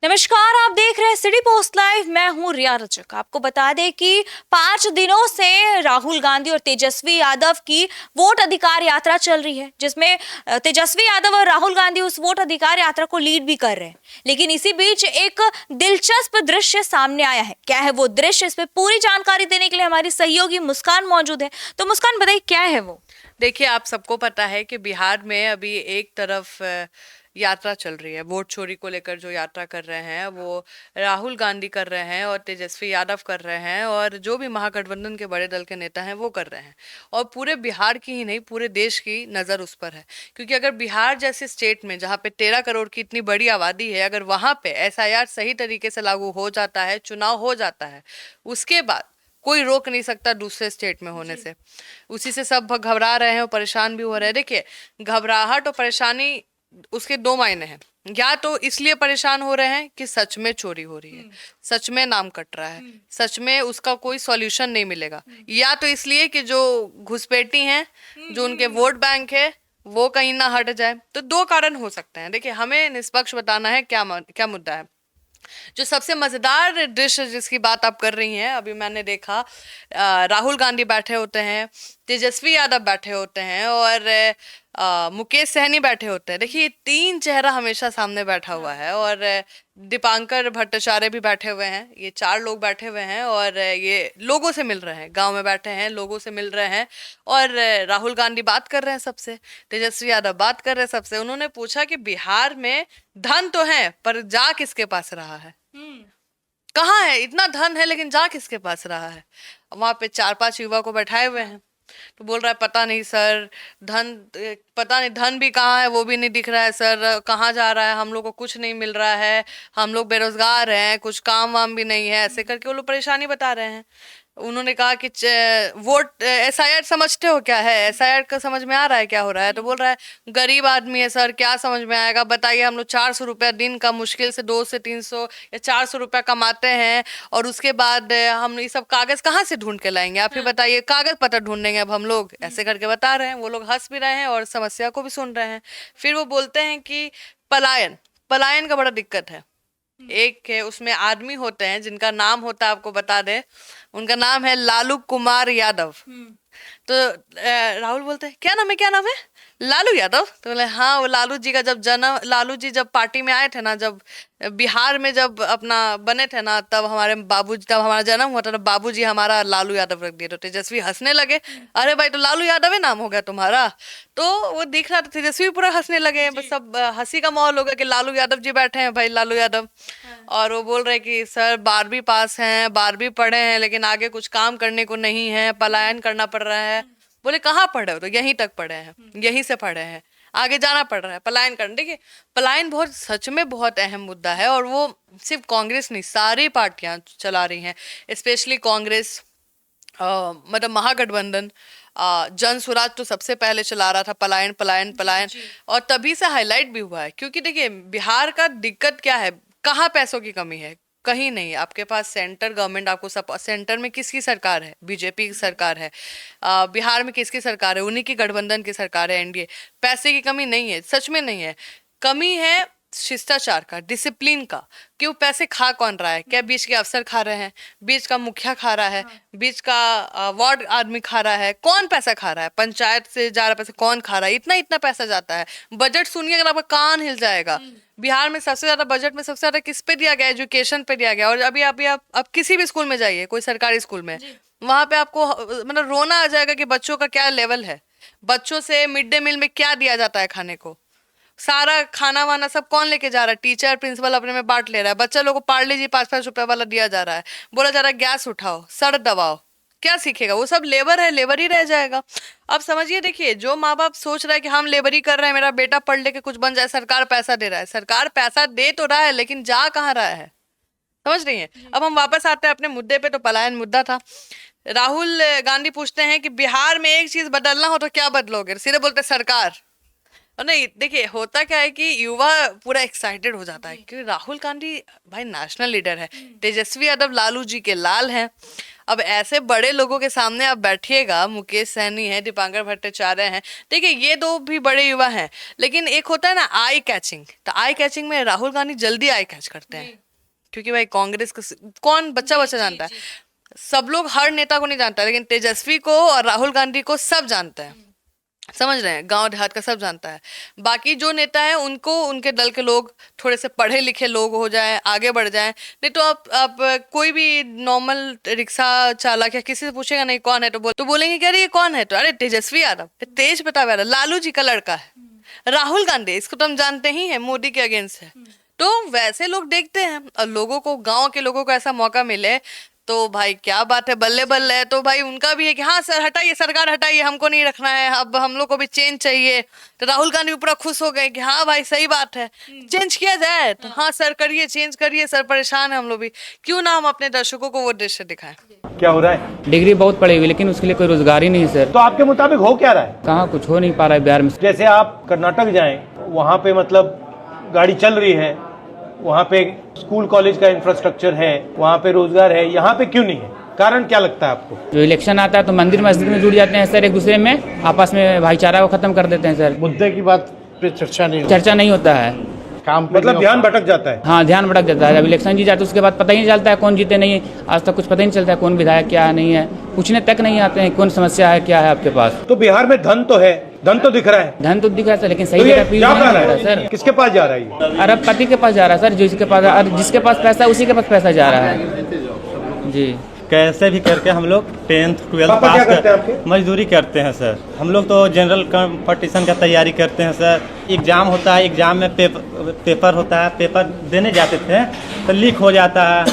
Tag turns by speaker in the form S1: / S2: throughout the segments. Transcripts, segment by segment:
S1: नमस्कार, आप देख रहे हैं सिटी पोस्ट लाइव। मैं हूं रिया रचक। आपको बता दें कि 5 दिनों से राहुल गांधी और तेजस्वी यादव की वोट अधिकार यात्रा चल रही है, जिसमें तेजस्वी यादव और राहुल गांधी उस वोट अधिकार यात्रा को लीड भी कर रहे हैं। लेकिन इसी बीच एक दिलचस्प दृश्य सामने आया है। क्या है वो दृश्य, इस पे पूरी जानकारी देने के लिए हमारी सहयोगी मुस्कान मौजूद है। तो मुस्कान, बताइए क्या है वो।
S2: देखिए, आप सबको पता है कि बिहार में अभी एक तरफ यात्रा चल रही है। वोट चोरी को लेकर जो यात्रा कर रहे हैं वो राहुल गांधी कर रहे हैं और तेजस्वी यादव कर रहे हैं, और जो भी महागठबंधन के बड़े दल के नेता हैं वो कर रहे हैं। और पूरे बिहार की ही नहीं, पूरे देश की नज़र उस पर है। क्योंकि अगर बिहार जैसे स्टेट में, जहाँ पे 13 करोड़ की इतनी बड़ी आबादी है, अगर वहाँ पे एसआईआर सही तरीके से लागू हो जाता है, चुनाव हो जाता है, उसके बाद कोई रोक नहीं सकता दूसरे स्टेट में होने से। उसी से सब घबरा रहे हैं और परेशान भी हो रहे हैं। देखिए, घबराहट और परेशानी, उसके दो मायने हैं। या तो इसलिए परेशान हो रहे हैं कि सच में चोरी हो रही है, सच में नाम कट रहा है, सच में उसका कोई सॉल्यूशन नहीं मिलेगा। या तो इसलिए कि जो घुसपैठी हैं, जो उनके वोट बैंक है, वो कहीं ना हट जाए। तो दो कारण हो सकते हैं। देखिए, हमें निष्पक्ष बताना है क्या मुद्दा है। जो सबसे मजेदार दृश्य जिसकी बात आप कर रही हैं, अभी मैंने देखा, राहुल गांधी बैठे होते हैं, तेजस्वी यादव बैठे होते हैं, और मुकेश सहनी बैठे होते हैं। देखिए, तीन चेहरा हमेशा सामने बैठा हुआ है, और दीपांकर भट्टाचार्य भी बैठे हुए हैं। ये चार लोग बैठे हुए हैं और ये लोगों से मिल रहे हैं, गांव में बैठे हैं, लोगों से मिल रहे हैं। और राहुल गांधी बात कर रहे हैं सबसे, तेजस्वी यादव बात कर रहे हैं सबसे। उन्होंने पूछा कि बिहार में धन तो है, पर जा किसके पास रहा है? कहाँ है? इतना धन है लेकिन जा किसके पास रहा है? वहां पे 4-5 युवा को बैठाए हुए हैं। तो बोल रहा है, पता नहीं सर, धन पता नहीं, धन भी कहाँ है वो भी नहीं दिख रहा है सर, कहाँ जा रहा है, हम लोग को कुछ नहीं मिल रहा है, हम लोग बेरोजगार हैं, कुछ काम वाम भी नहीं है। ऐसे करके वो लोग परेशानी बता रहे हैं। उन्होंने कहा कि वोट एसआईआर समझते हो क्या है? एसआईआर का समझ में आ रहा है क्या हो रहा है? तो बोल रहा है, गरीब आदमी है सर, क्या समझ में आएगा, बताइए। हम लोग 400 रुपया दिन का मुश्किल से 200 से 300 या 400 रुपया कमाते हैं, और उसके बाद हम ये सब कागज कहाँ से ढूंढ के लाएंगे? आप ही बताइए, कागज पत्र ढूंढेंगे अब हम लोग? ऐसे करके बता रहे हैं। वो लोग हंस भी रहे हैं और समस्या को भी सुन रहे हैं। फिर वो बोलते हैं कि पलायन पलायन का बड़ा दिक्कत है। एक है, उसमें आदमी होते हैं जिनका नाम होता है, आपको बता दे, उनका नाम है लालू कुमार यादव। तो राहुल बोलते हैं, क्या नाम है, क्या नाम है? लालू यादव। तो बोले, हाँ, वो लालू जी का जब जन्म, लालू जी जब पार्टी में आए थे ना, जब बिहार में जब अपना बने थे ना, तब हमारे बाबूजी, तब हमारा जन्म हुआ था, तब बाबूजी हमारा लालू यादव रख दिए। तो तेजस्वी हंसने लगे, अरे भाई, तो लालू यादव है नाम हो गया तुम्हारा? तो वो दिख रहा था, तेजस्वी पूरा हंसने लगे। बस सब हंसी का माहौल हो गया कि लालू यादव जी बैठे हैं, भाई लालू यादव। और वो बोल रहे कि सर, 12वीं पास हैं, 12वीं पढ़े हैं, लेकिन आगे कुछ काम करने को नहीं है, पलायन करना पड़ रहा है। बोले, कहाँ पढ़े हो? तो यहीं तक पढ़े हैं, यहीं से पढ़े हैं, आगे जाना पड़ रहा है, पलायन करना। देखिए, पलायन बहुत, सच में बहुत अहम मुद्दा है, और वो सिर्फ कांग्रेस नहीं, सारी पार्टियां चला रही हैं। स्पेशली कांग्रेस, मतलब महागठबंधन, जन स्वराज तो सबसे पहले चला रहा था, पलायन पलायन पलायन। और तभी से हाईलाइट भी हुआ है, क्योंकि देखिए, बिहार का दिक्कत क्या है, कहाँ पैसों की कमी है? कहीं नहीं। आपके पास सेंटर गवर्नमेंट, आपको सब, सेंटर में किसकी सरकार है? बीजेपी की सरकार है। बिहार में किसकी सरकार है? उन्हीं की गठबंधन की सरकार है, एनडीए। पैसे की कमी नहीं है, सच में नहीं है। कमी है शिष्टाचार का, डिसिप्लिन का। कि वो पैसे खा कौन रहा है? क्या बीच के अफसर खा रहे हैं? बीच का मुखिया खा रहा है? बीच का वार्ड आदमी खा रहा है? कौन पैसा खा रहा है? पंचायत से जा रहा पैसा कौन खा रहा है? इतना इतना पैसा जाता है। बजट सुनिए, अगर आपका कान हिल जाएगा। बिहार में सबसे ज्यादा बजट में सबसे ज्यादा किस पे दिया गया? एजुकेशन पे दिया गया। और अभी अभी आप किसी भी स्कूल में जाइए, कोई सरकारी स्कूल में, वहां पे आपको मतलब रोना आ जाएगा कि बच्चों का क्या लेवल है। बच्चों से मिड डे मील में क्या दिया जाता है खाने को? सारा खाना वाना सब कौन लेके जा रहा है? टीचर, प्रिंसिपल अपने में बांट ले रहा है। बच्चा लोग को पार्ले जी 5-5 रुपए वाला दिया जा रहा है। बोला जा रहा है, गैस उठाओ, सर दबाओ। क्या सीखेगा? वो सब लेबर है, लेबर ही रह जाएगा। अब समझिए, देखिए, जो माँ बाप सोच रहा है कि हम लेबर ही कर रहे हैं, मेरा बेटा पढ़ लेके कुछ बन जाए, सरकार पैसा दे रहा है। सरकार पैसा दे तो रहा है, लेकिन जा कहाँ रहा है? समझ रही है? अब हम वापस आते हैं अपने मुद्दे पे। तो पलायन मुद्दा था। राहुल गांधी पूछते हैं कि बिहार में एक चीज बदलना हो तो क्या बदलोगे? सीधे बोलते, सरकार। और नहीं देखिए, होता क्या है कि युवा पूरा एक्साइटेड हो जाता है क्योंकि राहुल गांधी भाई नेशनल लीडर है, तेजस्वी यादव लालू जी के लाल हैं। अब ऐसे बड़े लोगों के सामने आप बैठिएगा, मुकेश सहनी है, दीपांकर भट्टाचार्य हैं, देखिए ये दो भी बड़े युवा हैं, लेकिन एक होता है ना आई कैचिंग, तो आई कैचिंग में राहुल गांधी जल्दी आई कैच करते हैं क्योंकि भाई कांग्रेस को कौन बच्चा जानता है, सब लोग हर नेता को नहीं जानता, लेकिन तेजस्वी को और राहुल गांधी को सब जानते हैं, समझ रहे हैं, गांव देहात का सब जानता है। बाकी जो नेता है उनको उनके दल के लोग थोड़े से पढ़े लिखे लोग हो जाए, आगे बढ़ जाए, नहीं तो आप कोई भी नॉर्मल रिक्शा चालक या किसी से पूछेगा नहीं कौन है तो बोलेंगे कि अरे ये कौन है, तो अरे तेजस्वी यादव, तेज प्रताप यादव, लालू जी का लड़का है। राहुल गांधी इसको तो हम जानते ही हैं, मोदी के अगेंस्ट है, तो वैसे लोग देखते हैं। और लोगों को, गांव के लोगों को ऐसा मौका मिले तो भाई क्या बात है, बल्ले बल्ले है। तो भाई उनका भी है कि हाँ सर हटाइए, सरकार हटाइए, हमको नहीं रखना है, अब हम लोग को भी चेंज चाहिए। तो राहुल गांधी भी पूरा खुश हो गए कि हाँ भाई सही बात है, चेंज किया जाए, तो हाँ सर करिए, चेंज करिए सर, परेशान है हम लोग भी, क्यों ना हम अपने दर्शकों को वो दृश्य दिखाएं।
S3: क्या हो रहा है?
S4: डिग्री बहुत पड़ी हुई लेकिन उसके लिए कोई रोजगार ही नहीं है सर।
S3: तो आपके मुताबिक हो क्या रहा है?
S4: कहाँ कुछ हो नहीं पा रहा है बिहार में।
S3: जैसे आप कर्नाटक जाएं, वहाँ पे मतलब गाड़ी चल रही है, वहाँ पे स्कूल कॉलेज का इंफ्रास्ट्रक्चर है, वहाँ पे रोजगार है, यहाँ पे क्यों नहीं है? कारण क्या लगता है आपको?
S4: जो इलेक्शन आता है तो मंदिर मस्जिद में जुड़ जाते हैं सर, एक दूसरे में आपस में भाईचारा को खत्म कर देते हैं सर।
S5: मुद्दे की बात पे चर्चा नहीं
S4: होता है,
S5: काम पे
S3: मतलब
S5: नहीं
S3: ध्यान
S5: होता।
S3: भटक जाता है।
S4: हाँ ध्यान भटक जाता है। जब इलेक्शन जीत जाते है उसके बाद पता ही नहीं चलता है कौन जीते नहीं है, आज तक कुछ पता ही नहीं चलता है कौन विधायक क्या है नहीं है, पूछने तक नहीं आते हैं कौन समस्या है क्या है आपके पास।
S3: तो बिहार में धन तो है, धन तो दिख रहा है,
S4: धन तो दिख रहा है सर, लेकिन
S3: तो
S4: सही
S3: ये
S4: जगह पे
S3: जा
S4: यूज नहीं
S3: कहाँ
S4: हो
S3: रहा
S4: रहा है
S3: है?
S4: सर।
S3: किसके पास जा रहा है ये?
S4: अरबपति के पास जा रहा है सर, जिसके पास पैसा है उसी के पास पैसा जा रहा है जी।
S6: कैसे भी करके हम लोग 10th 12th
S3: पापा क्या
S6: पास
S3: करते हैं आपके?
S6: मजदूरी करते हैं सर। हम लोग तो जनरल कंपटीशन का तैयारी करते हैं सर। एग्ज़ाम होता है, एग्ज़ाम में पेपर होता है, पेपर देने जाते थे तो लीक हो जाता है,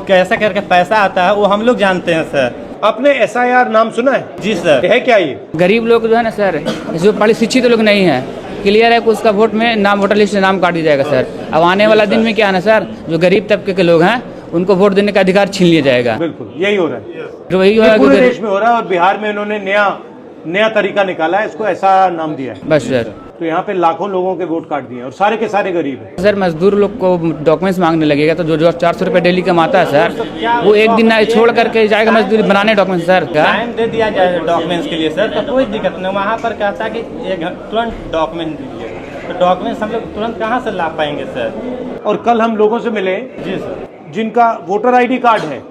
S6: कैसे करके पैसा आता है वो हम लोग जानते हैं सर।
S3: आपने SIR नाम सुना है?
S6: जी सर।
S3: है क्या ये?
S4: गरीब लोग जो है ना सर, जो पढ़े शिक्षित लोग नहीं है, क्लियर है कि उसका वोट में नाम, वोटर लिस्ट से नाम काट दिया जाएगा सर। अब आने वाला दिन में क्या है ना सर, जो गरीब तबके के लोग हैं उनको वोट देने का अधिकार छीन लिया जाएगा।
S3: बिल्कुल यही हो रहा है,
S4: तो वही
S3: ये पूरे देश में हो रहा है। और बिहार में इन्होंने नया तरीका निकाला है, इसको ऐसा नाम दिया है
S4: बस सर।
S3: तो यहाँ पे लाखों लोगों के वोट काट दिए और सारे के सारे गरीब हैं।
S4: सर मजदूर लोग को डॉक्यूमेंट्स मांगने लगेगा तो जो 400 रुपये डेली कमाता है सर, वो एक दिन छोड़ करके जाएगा मजदूरी बनाने डॉक्यूमेंट सर का।
S6: टाइम दे दिया जाए डॉक्यूमेंट्स के लिए सर तो कोई दिक्कत नहीं। वहाँ पर कहता है कि तुरंत डॉक्यूमेंट दीजिए, तो डॉक्यूमेंट्स हम लोग तुरंत कहाँ से ला पाएंगे सर।
S3: और कल हम लोगों से मिले
S6: जी सर,
S3: जिनका वोटर ID कार्ड है,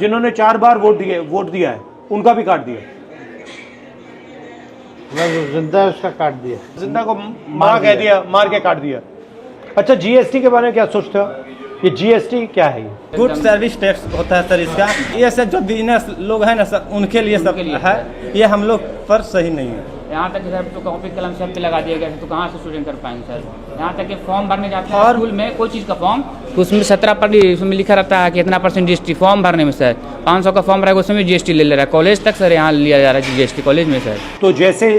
S3: जिन्होंने 4 बार वोट दिया है, उनका भी काट दिया।
S5: जिंदा है उसका काट दिया,
S3: जिंदा को मार कह दिया, मार के काट दिया। अच्छा GST के बारे में क्या सोचते हो? ये GST क्या है? ये
S6: गुड सर्विस टैक्स होता है सर इसका। ये सब जो बिजनेस लोग हैं ना सर, उनके लिए सब है, ये हम लोग पर सही नहीं है।
S4: यहाँ तक सर तो कॉपी कलम सब पे लगा दिया गया है, तो कहाँ से स्टूडेंट कर पाएंगे सर। यहाँ तक कि फॉर्म भरने जाते हैं स्कूल में कोई चीज़ का फॉर्म, तो उसमें 17% उसमें लिखा रहता है कि इतना % GST फॉर्म भरने में सर। 500 का फॉर्म रहेगा उसमें GST ले रहा है। कॉलेज तक सर यहाँ लिया जा रहा है GST कॉलेज में सर।
S3: तो जैसे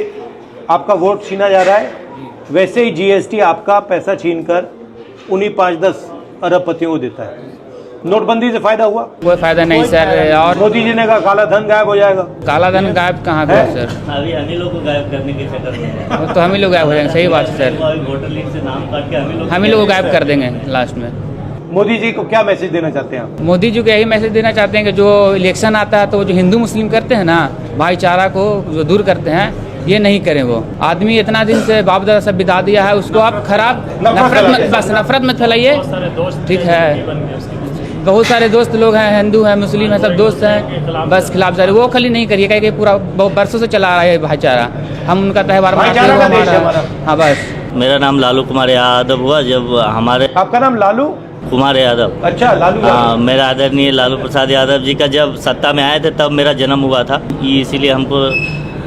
S3: आपका वोट छीना जा रहा है, वैसे ही GST आपका पैसा छीनकर उन्हीं 5-10 अरबपतियों को देता है। नोटबंदी से फायदा हुआ?
S4: कोई फायदा नहीं सर। और
S3: मोदी जी ने कहा काला धन गायब हो जाएगा।
S4: काला धन गायब कहाँ हुआ सर?
S7: अभी हम ही लोग को गायब करने के चक्कर में
S4: वो तो हम ही लोग गायब हो जाएंगे, सही बात है सर।
S7: वोटर लिस्ट से नाम काट के
S4: हम ही लोग को गायब कर देंगे लास्ट में।
S3: मोदी जी को क्या मैसेज देना चाहते हैं आप?
S4: मोदी जी को यही मैसेज देना चाहते हैं कि जो इलेक्शन आता है तो जो हिंदू मुस्लिम करते हैं ना, भाईचारा को जो दूर करते हैं, ये नहीं करें। वो आदमी इतना दिन से बाप दादा सब बिता दिया है, उसको आप खराब नफरत मत फैलाइए, ठीक है। बहुत सारे दोस्त लोग हैं, हिंदू हैं, मुस्लिम हैं, सब दोस्त हैं, बस खिलाफ जा रहे, वो खाली नहीं करिए, क्योंकि पूरा बरसों से चला रहा है भाईचारा। हम उनका त्यौहार मनाते हैं,
S3: भाईचारा का देश है
S4: हमारा।
S3: हमारा।
S4: हाँ बस।
S7: मेरा नाम लालू कुमार यादव हुआ जब हमारे
S3: आपका नाम लालू
S7: कुमार यादव।
S3: अच्छा लालू
S7: हाँ, मेरा आदरणीय लालू प्रसाद यादव जी का जब सत्ता में आए थे तब मेरा जन्म हुआ था, इसीलिए हमको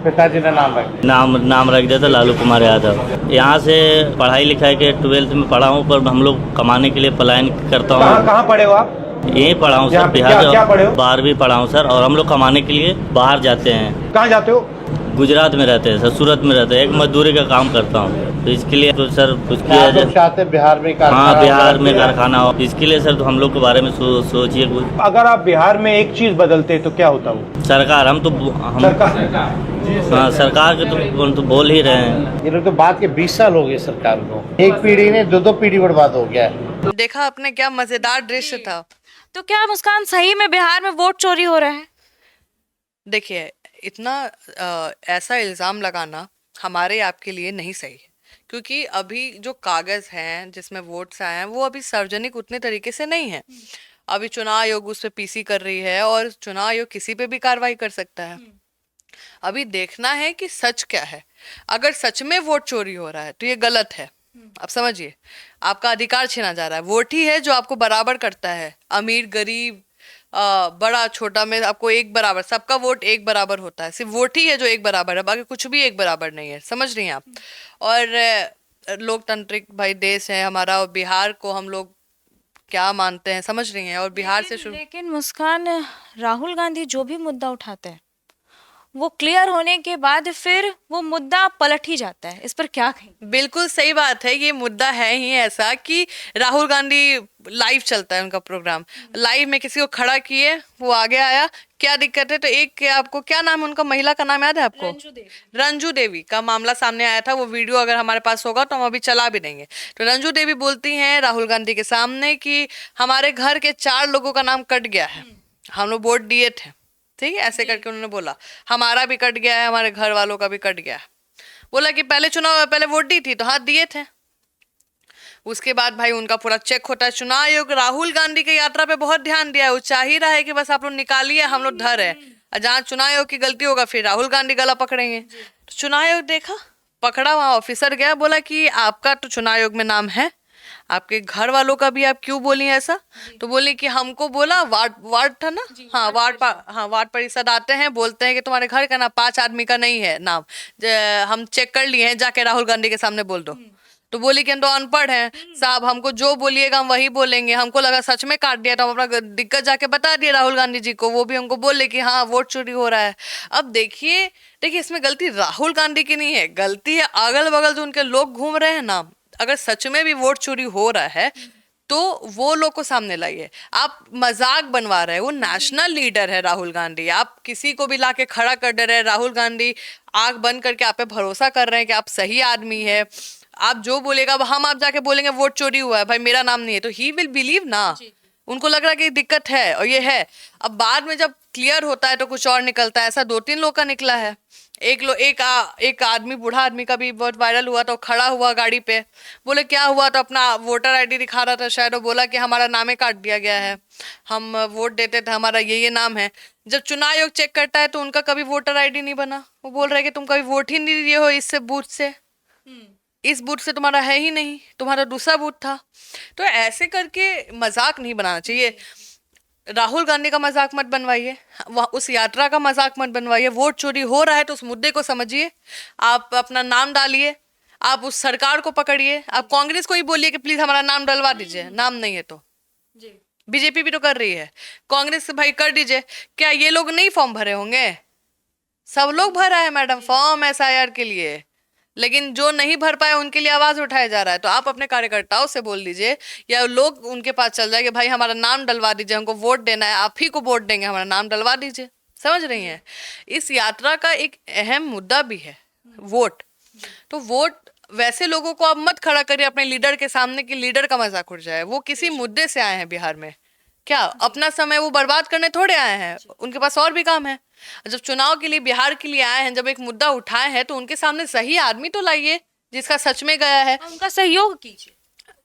S5: पिताजी ने नाम रखा।
S7: नाम रख दिया था लालू कुमार यादव। यहाँ से पढ़ाई लिखाई के 12th में पढ़ा हूँ, पर हम लोग कमाने के लिए पलायन करता हूँ।
S3: कहाँ पढ़े हो आप?
S7: यहीं पढ़ा हूँ
S3: यहाँ
S7: सर,
S3: पे
S7: बिहार
S3: क्या पढ़े हो?
S7: 12वीं पढ़ा हूँ सर। और हम लोग कमाने के लिए बाहर जाते हैं।
S3: कहाँ जाते हो?
S7: गुजरात में रहते हैं सर, सूरत में रहते हैं, एक मजदूरी का काम करता हूँ। तो इसके लिए तो सर कुछ किया जाए।
S5: चाहते बिहार में कारखाना?
S7: हाँ, बिहार में कारखाना हो, इसके लिए सर तो हम लोग के बारे में सोचिए कुछ।
S3: अगर आप बिहार में एक चीज बदलते तो क्या होता वो?
S7: सरकार, हम हाँ सरकार के तो बोल ही रहे हैं।
S5: ये लोग तो बात के 20 साल हो गए सरकार को, एक पीढ़ी ने दो पीढ़ी बर्बाद हो गया है।
S2: देखा आपने क्या मजेदार दृश्य था।
S1: तो क्या मुस्कान सही में बिहार में वोट चोरी हो रहा है?
S2: देखिए इतना ऐसा इल्ज़ाम लगाना हमारे आपके लिए नहीं सही है, क्योंकि अभी जो कागज़ हैं जिसमें वोट्स आए हैं वो अभी सार्वजनिक उतने तरीके से नहीं है। अभी चुनाव आयोग उस पर पीसी कर रही है और चुनाव आयोग किसी पे भी कार्रवाई कर सकता है। अभी देखना है कि सच क्या है। अगर सच में वोट चोरी हो रहा है तो ये गलत है। अब समझिए, आपका अधिकार छीना जा रहा है। वोट ही है जो आपको बराबर करता है, अमीर गरीब बड़ा छोटा में आपको एक बराबर, सबका वोट एक बराबर होता है। सिर्फ वोट ही है जो एक बराबर है, बाकी कुछ भी एक बराबर नहीं है। समझ रही हैं आप? और लोकतांत्रिक भाई देश है हमारा, और बिहार को हम लोग क्या मानते हैं, समझ रही हैं? और बिहार से शुरू
S1: लेकिन मुस्कान, राहुल गांधी जो भी मुद्दा उठाते हैं वो क्लियर होने के बाद फिर वो मुद्दा पलट ही जाता है। इस पर क्या कहें?
S2: बिल्कुल सही बात है। ये मुद्दा है ही ऐसा कि राहुल गांधी लाइव चलता है उनका प्रोग्राम, लाइव में किसी को खड़ा किए, वो आगे आया, क्या दिक्कत है? तो एक आपको क्या नाम है उनका, महिला का नाम याद है आपको? रंजू देवी का मामला सामने आया था। वो वीडियो अगर हमारे पास होगा तो हम अभी चला भी देंगे। तो रंजू देवी बोलती हैं राहुल गांधी के सामने कि हमारे घर के 4 लोगों का नाम कट गया है, हम लोग वोट दिए थे, ठीक है, ऐसे करके उन्होंने बोला। हमारा भी कट गया है, हमारे घर वालों का भी कट गया है। बोला कि पहले वोट दी थी तो हाथ दिए थे। उसके बाद भाई उनका पूरा चेक होता है। चुनाव आयोग राहुल गांधी की यात्रा पे बहुत ध्यान दिया है। वो चाह ही रहा है कि बस आप लोग निकालिए, हम लोग धर है। और जहाँ चुनाव आयोग की गलती होगा फिर राहुल गांधी गला पकड़ेंगे। तो चुनाव आयोग देखा, पकड़ा, वहाँ ऑफिसर गया, बोला कि आपका तो चुनाव आयोग में नाम है, आपके घर वालों का भी आप क्यों बोली ऐसा? तो बोली कि हमको बोला, वार्ड था ना, हाँ वार्ड परिषद आते हैं, बोलते हैं कि तुम्हारे घर का ना 5 आदमी का नहीं है नाम, हम चेक कर लिए हैं, जाके राहुल गांधी के सामने बोल दो। तो बोली कि हम तो अनपढ़ हैं साहब, हमको जो बोलिएगा हम वही बोलेंगे। हमको लगा सच में काट दिया, तो हम अपना दिक्कत जाके बता दिया राहुल गांधी जी को। वो भी हमको बोले कि हाँ वोट चोरी हो रहा है। अब देखिए इसमें गलती राहुल गांधी की नहीं है, गलती है अगल बगल जो उनके लोग घूम रहे हैं ना। अगर सच में भी वोट चोरी हो रहा है तो वो लोग को सामने लाइए। आप मजाक बनवा रहे हैं, वो नेशनल लीडर है राहुल गांधी, आप किसी को भी लाके खड़ा कर दे रहे हैं। राहुल गांधी आंख बंद करके आप पे भरोसा कर रहे हैं कि आप सही आदमी है, आप जो बोलेगा हम आप जाके बोलेंगे वोट चोरी हुआ है, भाई मेरा नाम नहीं है, तो ही विल बिलीव ना। उनको लग रहा है कि दिक्कत है और ये है। अब बाद में जब क्लियर होता है तो कुछ और निकलता है। ऐसा 2-3 लोग का निकला है। एक आदमी, बूढ़ा आदमी का भी बहुत वायरल हुआ, तो खड़ा हुआ गाड़ी पे, बोले क्या हुआ, तो अपना वोटर आईडी दिखा रहा था शायद, वो बोला कि हमारा नाम काट दिया गया है, हम वोट देते थे, हमारा ये नाम है। जब चुनाव आयोग चेक करता है तो उनका कभी वोटर आईडी नहीं बना। वो बोल रहे कि तुम कभी वोट ही नहीं दिए हो इससे बूथ से, इस बूथ से तुम्हारा है ही नहीं, तुम्हारा दूसरा बूथ था। तो ऐसे करके मजाक नहीं बनाना चाहिए। राहुल गांधी का मजाक मत बनवाइए, उस यात्रा का मजाक मत बनवाइए। वोट चोरी हो रहा है तो उस मुद्दे को समझिए, आप अपना नाम डालिए, आप उस सरकार को पकड़िए। आप कांग्रेस को ही बोलिए कि प्लीज हमारा नाम डलवा दीजिए, नाम नहीं है तो। बीजेपी भी तो कर रही है, कांग्रेस से भाई कर दीजिए। क्या ये लोग नहीं फॉर्म भरे होंगे? सब लोग भरा है मैडम फॉर्म SIR के लिए, लेकिन जो नहीं भर पाए उनके लिए आवाज उठाया जा रहा है। तो आप अपने कार्यकर्ताओं से बोल दीजिए, या लोग उनके पास चल जाए कि भाई हमारा नाम डलवा दीजिए, हमको वोट देना है, आप ही को वोट देंगे, हमारा नाम डलवा दीजिए। समझ रही हैं? इस यात्रा का एक अहम मुद्दा भी है वोट। तो वोट वैसे लोगों को आप मत खड़ा करिए अपने लीडर के सामने कि लीडर का मजाक उड़ जाए। वो किसी मुद्दे से आए हैं बिहार में, क्या अपना समय वो बर्बाद करने थोड़े आए हैं, उनके पास और भी काम है। जब चुनाव के लिए बिहार के लिए आए हैं, जब एक मुद्दा उठाए हैं, तो उनके सामने सही आदमी तो लाइए जिसका सच में गया है,
S1: उनका सहयोग कीजिए।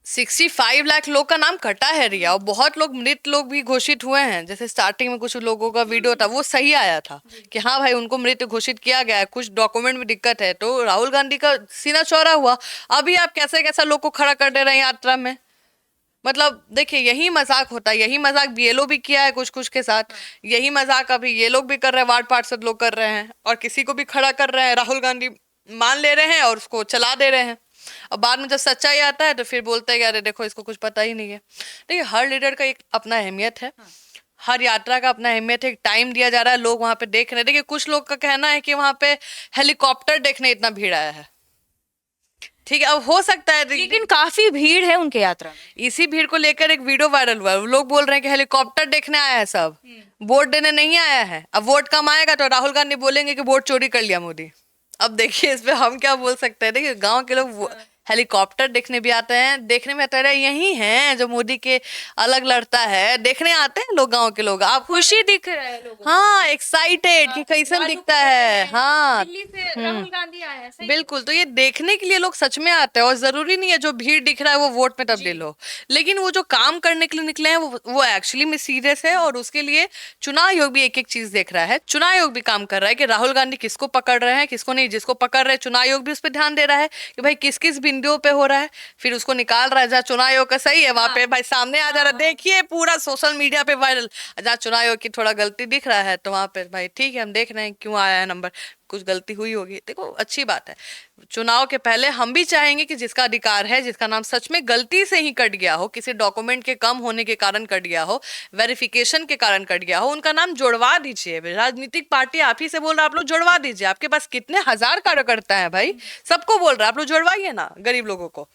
S2: 65 लाख लोग का नाम कटा है रिया, और बहुत लोग मृत लोग भी घोषित हुए हैं। जैसे स्टार्टिंग में कुछ लोगों का वीडियो था, वो सही आया था कि हाँ भाई उनको मृत घोषित किया गया है, कुछ डॉक्यूमेंट में दिक्कत है। तो राहुल गांधी का सीना चौड़ा हुआ। अभी आप कैसे लोग को खड़ा कर दे रहे हैं यात्रा में। मतलब देखिए, यही मजाक होता है, यही मजाक BLO भी किया है कुछ के साथ, यही मजाक अभी ये लोग भी कर रहे हैं, वार्ड पार्षद लोग कर रहे हैं, और किसी को भी खड़ा कर रहे हैं। राहुल गांधी मान ले रहे हैं और उसको चला दे रहे हैं, और बाद में जब सच्चाई आता है तो फिर बोलते हैं कि अरे देखो इसको कुछ पता ही नहीं है। देखिए, हर लीडर का एक अपना अहमियत है, हर यात्रा का अपना अहमियत है। एक टाइम दिया जा रहा है, लोग वहां पे देख रहे हैं। देखिए, कुछ लोग का कहना है कि वहां पे हेलीकॉप्टर देखने इतना भीड़ आया है। ठीक है, अब हो सकता है
S1: लेकिन काफी भीड़ है उनके यात्रा में।
S2: इसी भीड़ को लेकर एक वीडियो वायरल हुआ, लोग बोल रहे हैं कि हेलीकॉप्टर देखने आया है सब, वोट देने नहीं आया है। अब वोट कम आएगा तो राहुल गांधी बोलेंगे कि वोट चोरी कर लिया मोदी। अब देखिए इस पे हम क्या बोल सकते हैं। देखिए गांव के लोग हेलीकॉप्टर देखने भी आते हैं, देखने में आता है यही है जो मोदी के अलग लड़ता है, देखने आते हैं लोग, गांव के लोग। आप
S1: खुशी दिख रहा है लोगों को।
S2: हाँ एक्साइटेड कि कैसन दिखता है। हाँ
S1: दिल्ली से राहुल गांधी आए हैं, सही।
S2: बिल्कुल, तो ये देखने के लिए लोग सच में आते हैं, और जरूरी नहीं है जो भीड़ दिख रहा है वो वोट में तब्दील हो, लेकिन वो जो काम करने के लिए निकले हैं वो एक्चुअली में सीरियस है। और उसके लिए चुनाव आयोग भी एक एक चीज देख रहा है। चुनाव आयोग भी काम कर रहा है कि राहुल गांधी किसको पकड़ रहे हैं, किसको नहीं। जिसको पकड़ रहे हैं चुनाव आयोग भी उस पर ध्यान दे रहा है कि भाई किस किस बिंदुओं पे हो रहा है, फिर उसको निकाल रहा है। जहाँ चुनाव आयोग का सही है वहां पे भाई सामने आ जा रहा है। देखिए पूरा सोशल मीडिया पे वायरल। जहाँ चुनाव आयोग की थोड़ा गलती दिख रहा है तो वहां पे भाई ठीक है, हम देख रहे हैं क्यों आया है नंबर, कुछ गलती हुई होगी। देखो अच्छी बात है, चुनाव के पहले हम भी चाहेंगे कि जिसका अधिकार है, जिसका नाम सच में गलती से ही कट गया हो, किसी डॉक्यूमेंट के कम होने के कारण कट गया हो, वेरिफिकेशन के कारण कट गया हो, उनका नाम जुड़वा दीजिए। राजनीतिक पार्टी आप ही से बोल रहा है, आप लोग जुड़वा दीजिए। आपके पास कितने हजार कार्यकर्ता है भाई, सबको बोल रहा है आप लोग जुड़वाइए ना। गरीब लोगों को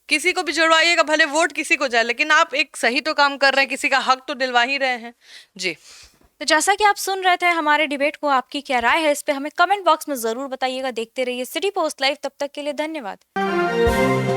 S2: किसी को भी जुड़वाइएगा, भले वोट किसी को जाए, लेकिन आप एक सही तो काम कर रहे हैं, किसी का हक तो दिलवा ही रहे हैं जी।
S1: तो जैसा कि आप सुन रहे थे हमारे डिबेट को, आपकी क्या राय है इस पे हमें कमेंट बॉक्स में जरूर बताइएगा। देखते रहिए सिटी पोस्ट लाइव, तब तक के लिए धन्यवाद।